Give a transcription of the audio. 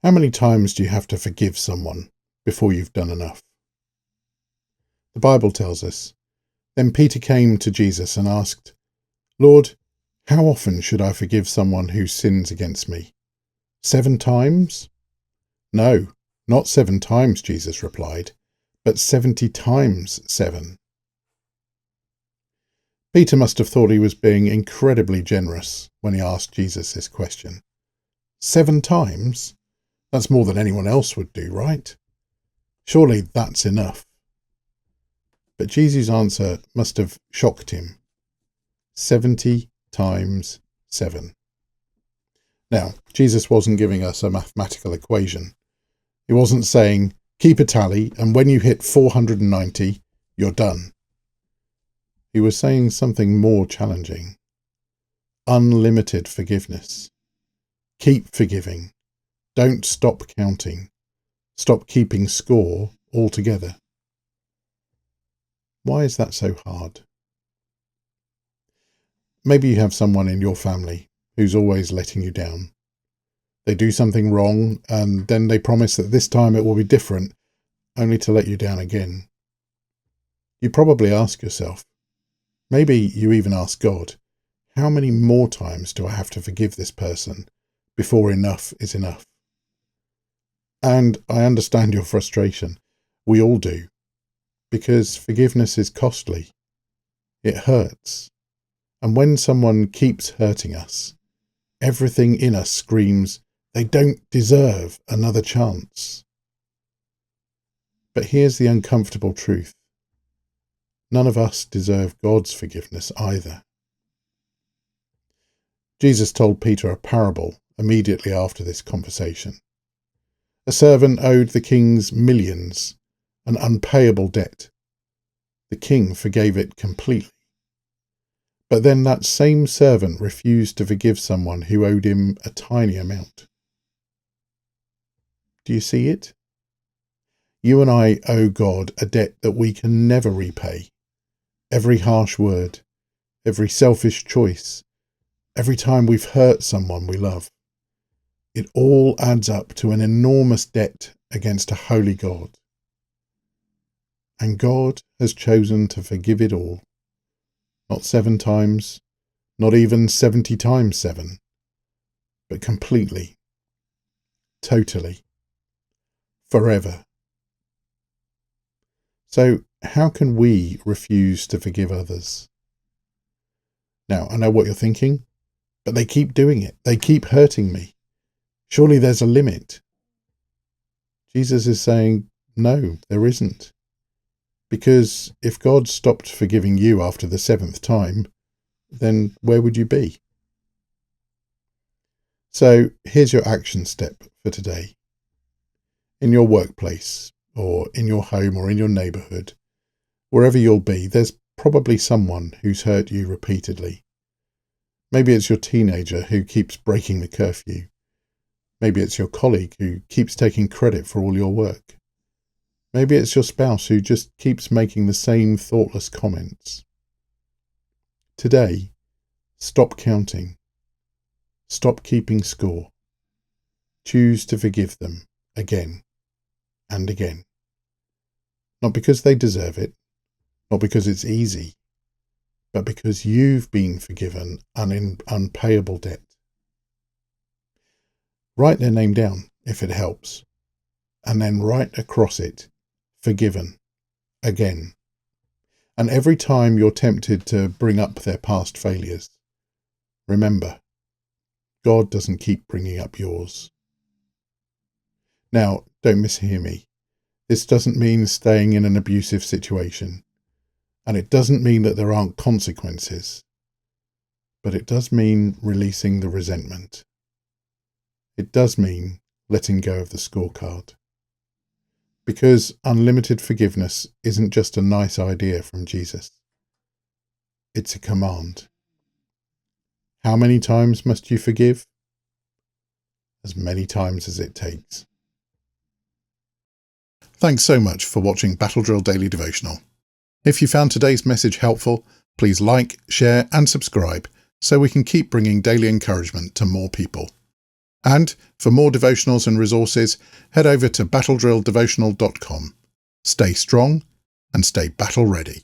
How many times do you have to forgive someone before you've done enough? The Bible tells us, "Then Peter came to Jesus and asked, 'Lord, how often should I forgive someone who sins against me? 7 times?' 'No, not 7 times,' Jesus replied, 'but 70 times 7. Peter must have thought he was being incredibly generous when he asked Jesus this question. 7 times? That's more than anyone else would do, right? Surely that's enough. But Jesus' answer must have shocked him. 70 times 7. Now, Jesus wasn't giving us a mathematical equation. He wasn't saying, keep a tally, and when you hit 490, you're done. He was saying something more challenging. Unlimited forgiveness. Keep forgiving. Don't stop counting. Stop keeping score altogether. Why is that so hard? Maybe you have someone in your family who's always letting you down. They do something wrong and then they promise that this time it will be different, only to let you down again. You probably ask yourself, maybe you even ask God, how many more times do I have to forgive this person before enough is enough? And I understand your frustration. We all do. Because forgiveness is costly. It hurts. And when someone keeps hurting us, everything in us screams, they don't deserve another chance. But here's the uncomfortable truth. None of us deserve God's forgiveness either. Jesus told Peter a parable immediately after this conversation. A servant owed the king's millions, an unpayable debt. The king forgave it completely. But then that same servant refused to forgive someone who owed him a tiny amount. Do you see it? You and I owe God a debt that we can never repay. Every harsh word, every selfish choice, every time we've hurt someone we love. It all adds up to an enormous debt against a holy God. And God has chosen to forgive it all. Not 7 times, not even 70 times 7, but completely, totally, forever. So how can we refuse to forgive others? Now, I know what you're thinking, but they keep doing it. They keep hurting me. Surely there's a limit. Jesus is saying, no, there isn't. Because if God stopped forgiving you after the 7th time, then where would you be? So here's your action step for today. In your workplace, or in your home, or in your neighbourhood, wherever you'll be, there's probably someone who's hurt you repeatedly. Maybe it's your teenager who keeps breaking the curfew. Maybe it's your colleague who keeps taking credit for all your work. Maybe it's your spouse who just keeps making the same thoughtless comments. Today, stop counting. Stop keeping score. Choose to forgive them again and again. Not because they deserve it, not because it's easy, but because you've been forgiven an unpayable debt. Write their name down if it helps, and then write across it, forgiven, again. And every time you're tempted to bring up their past failures, remember, God doesn't keep bringing up yours. Now, don't mishear me. This doesn't mean staying in an abusive situation, and it doesn't mean that there aren't consequences, but it does mean releasing the resentment. It does mean letting go of the scorecard. Because unlimited forgiveness isn't just a nice idea from Jesus. It's a command. How many times must you forgive? As many times as it takes. Thanks so much for watching Battle Drill Daily Devotional. If you found today's message helpful, please like, share and subscribe so we can keep bringing daily encouragement to more people. And for more devotionals and resources, head over to battledrilldevotional.com. Stay strong and stay battle ready.